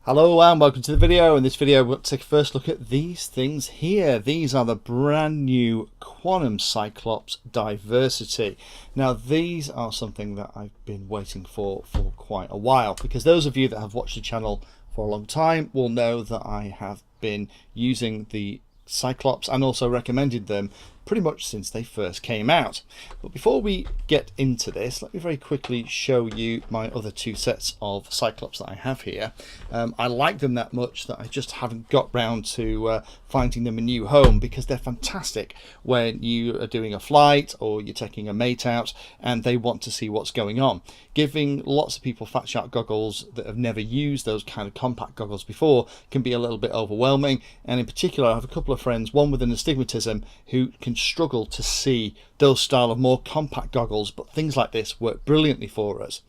Hello and welcome to the video. In this video we'll take a first look at these things here. These are the brand new Quanum Cyclops Diversity. Now these are something that I've been waiting for quite a while, because those of you that have watched the channel for a long time will know that I have been using the Cyclops and also recommended them pretty much since they first came out. But before we get into this, let me very quickly show you my other two sets of Cyclops that I have here. I like them that much that I just haven't got round to finding them a new home, because they're fantastic when you are doing a flight or you're taking a mate out and they want to see what's going on. Giving lots of people Fat Shark goggles that have never used those kind of compact goggles before can be a little bit overwhelming, and in particular I have a couple of friends, one with an astigmatism, who can struggle to see those style of more compact goggles, but things like this work brilliantly for us.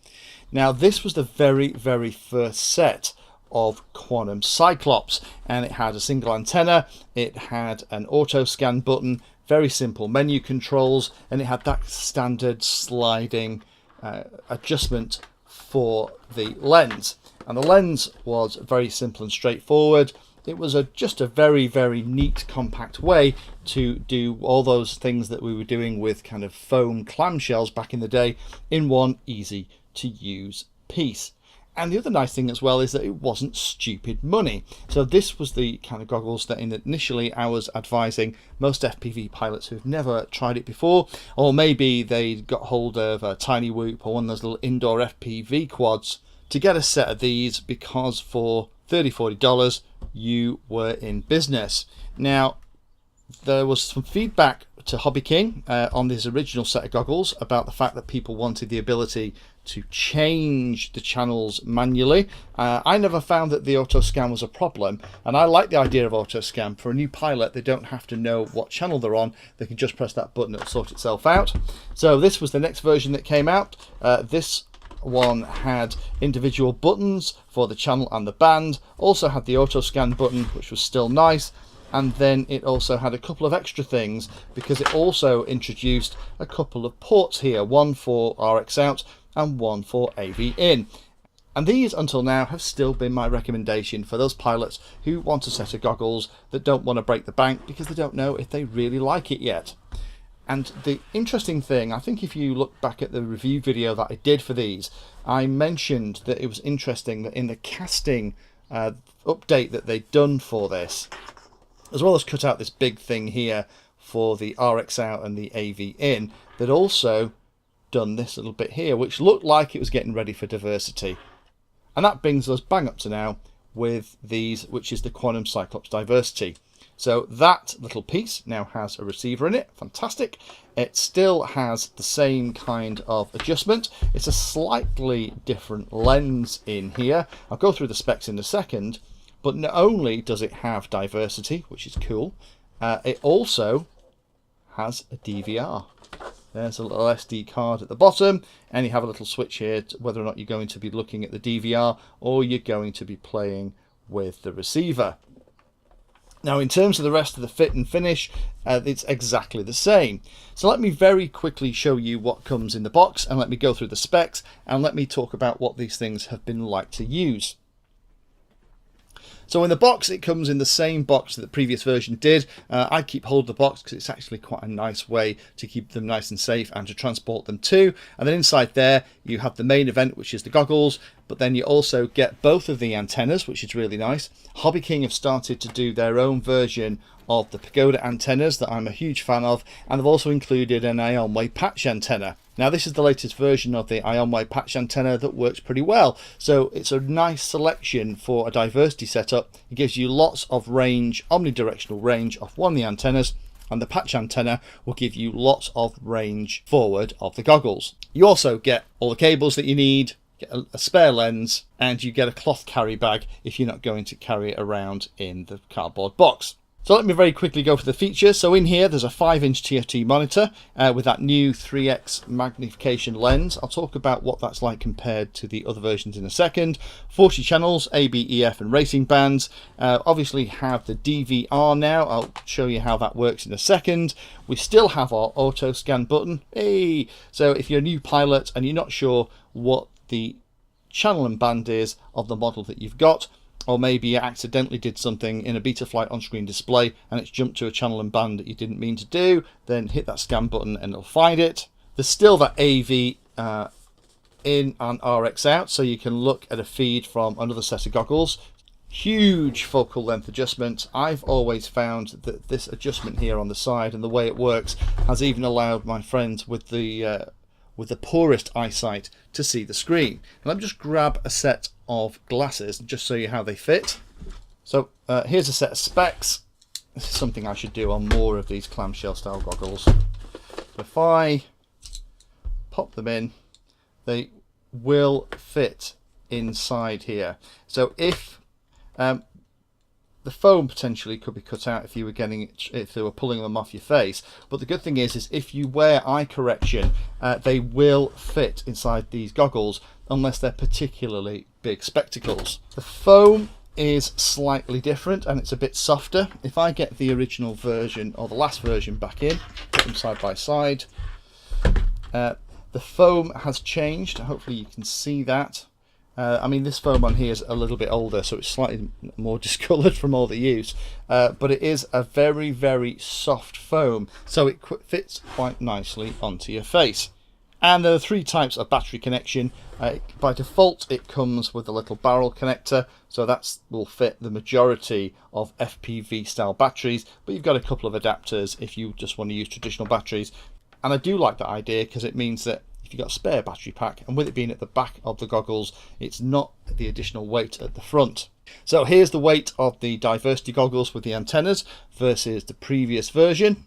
Now this was the very first set of Quanum Cyclops, and it had a single antenna, it had an auto scan button, very simple menu controls, and it had that standard sliding adjustment for the lens. And the lens was very simple and straightforward. It was just a very neat compact way to do all those things that we were doing with kind of foam clamshells back in the day in one easy to use piece. And the other nice thing as well is that it wasn't stupid money. So this was the kind of goggles that initially I was advising most FPV pilots who've never tried it before, or maybe they got hold of a Tiny Whoop or one of those little indoor FPV quads, to get a set of these, because for $30–40 you were in business. Now there was some feedback to Hobby King on this original set of goggles about the fact that people wanted the ability to change the channels manually. I never found that the auto scan was a problem, and I like the idea of auto scan. For a new pilot, they don't have to know what channel they're on, they can just press that button, it'll sort itself out. So this was the next version that came out. This one had individual buttons for the channel and the band, also had the auto scan button, which was still nice, and then it also had a couple of extra things, because it also introduced a couple of ports here, one for RX out and one for AV in. And these until now have still been my recommendation for those pilots who want a set of goggles that don't want to break the bank because they don't know if they really like it yet. And the interesting thing, I think if you look back at the review video that I did for these, I mentioned that it was interesting that in the casting update that they'd done for this, as well as cut out this big thing here for the RX out and the AV in, they'd also done this little bit here, which looked like it was getting ready for diversity. And that brings us bang up to now with these, which is the Quanum Cyclops Diversity. So that little piece now has a receiver in it, fantastic. It still has the same kind of adjustment. It's a slightly different lens in here. I'll go through the specs in a second, but not only does it have diversity, which is cool, it also has a DVR. There's a little SD card at the bottom, and you have a little switch here to whether or not you're going to be looking at the DVR or you're going to be playing with the receiver. Now in terms of the rest of the fit and finish, it's exactly the same. So let me very quickly show you what comes in the box, and let me go through the specs, and let me talk about what these things have been like to use. So in the box, it comes in the same box that the previous version did. I keep hold of the box because it's actually quite a nice way to keep them nice and safe and to transport them too. And then inside there, you have the main event, which is the goggles, but then you also get both of the antennas, which is really nice. Hobby King have started to do their own version of the Pagoda antennas that I'm a huge fan of, and they've also included an Ionway patch antenna. Now this is the latest version of the Ionway patch antenna that works pretty well, so it's a nice selection for a diversity setup. It gives you lots of range, omnidirectional range of one of the antennas, and the patch antenna will give you lots of range forward of the goggles. You also get all the cables that you need, get a spare lens, and you get a cloth carry bag if you're not going to carry it around in the cardboard box. So let me very quickly go for the features. So in here there's a 5-inch Tft Monitor with that new 3x magnification lens. I'll talk about what that's like compared to the other versions in a second. 40 channels, A, B, E, F and racing bands. Obviously have the DVR now. I'll show you how that works in a second. We still have our auto scan button. Hey! So if you're a new pilot and you're not sure what the channel and band is of the model that you've got, or maybe you accidentally did something in a Betaflight on-screen display and it's jumped to a channel and band that you didn't mean to do, then hit that scan button and it'll find it. There's still that AV in and RX out, so you can look at a feed from another set of goggles. Huge focal length adjustment. I've always found that this adjustment here on the side and the way it works has even allowed my friends with the poorest eyesight to see the screen. And let me just grab a set of glasses and just show you how they fit. So here's a set of specs. This is something I should do on more of these clamshell style goggles. If I pop them in, they will fit inside here. So if the foam potentially could be cut out if you were if they were pulling them off your face, but the good thing is if you wear eye correction, they will fit inside these goggles unless they're particularly big spectacles. The foam is slightly different and it's a bit softer. If I get the original version or the last version back in, put them side by side, the foam has changed. Hopefully you can see that. I mean, this foam on here is a little bit older, so it's slightly more discoloured from all the use, but it is a very, very soft foam, so it fits quite nicely onto your face. And there are 3 types of battery connection. By default, it comes with a little barrel connector, so that will fit the majority of FPV style batteries, but you've got a couple of adapters if you just want to use traditional batteries. And I do like that idea because it means that if you've got a spare battery pack, and with it being at the back of the goggles, it's not the additional weight at the front. So here's the weight of the diversity goggles with the antennas versus the previous version.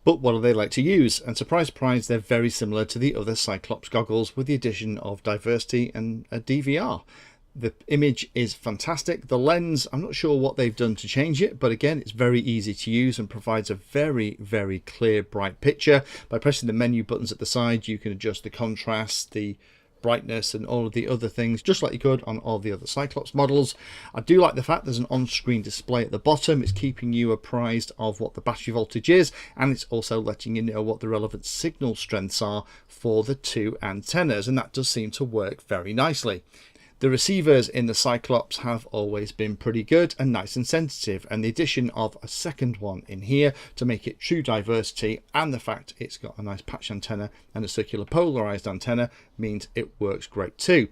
But what do they like to use? And surprise, surprise, they're very similar to the other Cyclops goggles with the addition of diversity and a DVR. The image is fantastic. The lens, I'm not sure what they've done to change it, but again, it's very easy to use and provides a very, very clear, bright picture. By pressing the menu buttons at the side, you can adjust the contrast, the brightness and all of the other things, just like you could on all the other Cyclops models. I do like the fact there's an on-screen display at the bottom. It's keeping you apprised of what the battery voltage is, and it's also letting you know what the relevant signal strengths are for the 2 antennas, and that does seem to work very nicely. The receivers in the Cyclops have always been pretty good and nice and sensitive, and the addition of a second one in here to make it true diversity, and the fact it's got a nice patch antenna and a circular polarized antenna, means it works great too.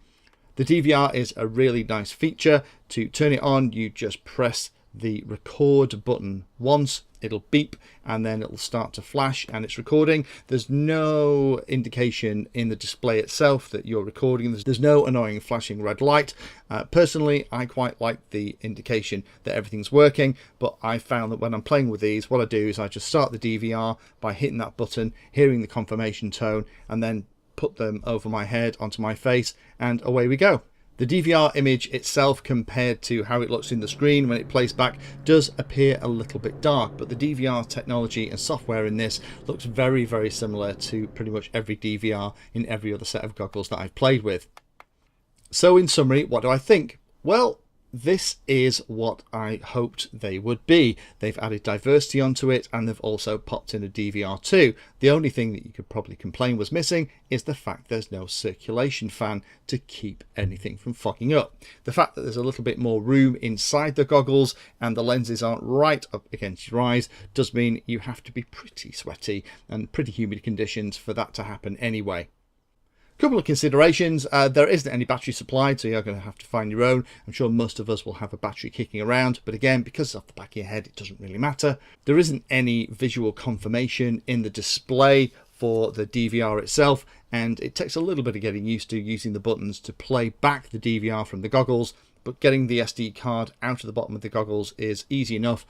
The DVR is a really nice feature. To turn it on, you just press the record button once, it'll beep, and then it'll start to flash and it's recording. There's no indication in the display itself that you're recording. There's no annoying flashing red light. Personally, I quite like the indication that everything's working, but I found that when I'm playing with these, what I do is I just start the DVR by hitting that button, hearing the confirmation tone, and then put them over my head onto my face, and away we go. The DVR image itself, compared to how it looks in the screen when it plays back, does appear a little bit dark, but the DVR technology and software in this looks very, very similar to pretty much every DVR in every other set of goggles that I've played with. So in summary, what do I think? Well, this is what I hoped they would be. They've added diversity onto it, and they've also popped in a DVR too. The only thing that you could probably complain was missing is the fact there's no circulation fan to keep anything from fogging up. The fact that there's a little bit more room inside the goggles and the lenses aren't right up against your eyes does mean you have to be pretty sweaty and pretty humid conditions for that to happen anyway. Couple of considerations. There isn't any battery supplied, so you're going to have to find your own. I'm sure most of us will have a battery kicking around, but again, because it's off the back of your head, it doesn't really matter. There isn't any visual confirmation in the display for the DVR itself, and it takes a little bit of getting used to using the buttons to play back the DVR from the goggles, but getting the SD card out of the bottom of the goggles is easy enough.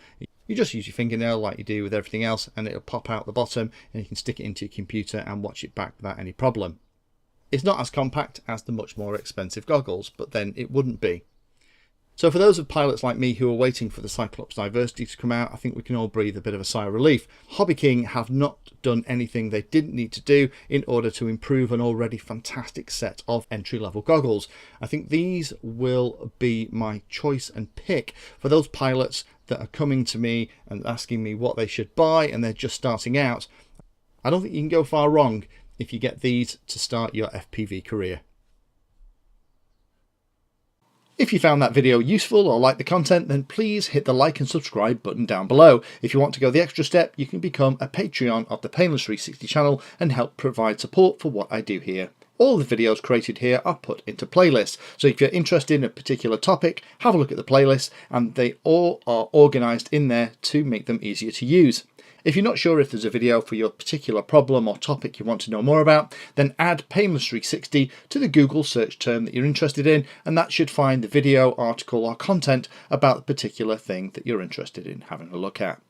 You just use your fingernail like you do with everything else, and it'll pop out the bottom, and you can stick it into your computer and watch it back without any problem. It's not as compact as the much more expensive goggles, but then it wouldn't be. So for those of pilots like me who are waiting for the Cyclops Diversity to come out, I think we can all breathe a bit of a sigh of relief. Hobby King have not done anything they didn't need to do in order to improve an already fantastic set of entry-level goggles. I think these will be my choice and pick for those pilots that are coming to me and asking me what they should buy and they're just starting out. I don't think you can go far wrong if you get these to start your FPV career. If you found that video useful or like the content, then please hit the like and subscribe button down below. If you want to go the extra step, you can become a Patreon of the Painless 360 channel and help provide support for what I do here. All the videos created here are put into playlists, so if you're interested in a particular topic, have a look at the playlist, and they all are organised in there to make them easier to use. If you're not sure if there's a video for your particular problem or topic you want to know more about, then add Painless 360 to the Google search term that you're interested in, and that should find the video, article or content about the particular thing that you're interested in having a look at.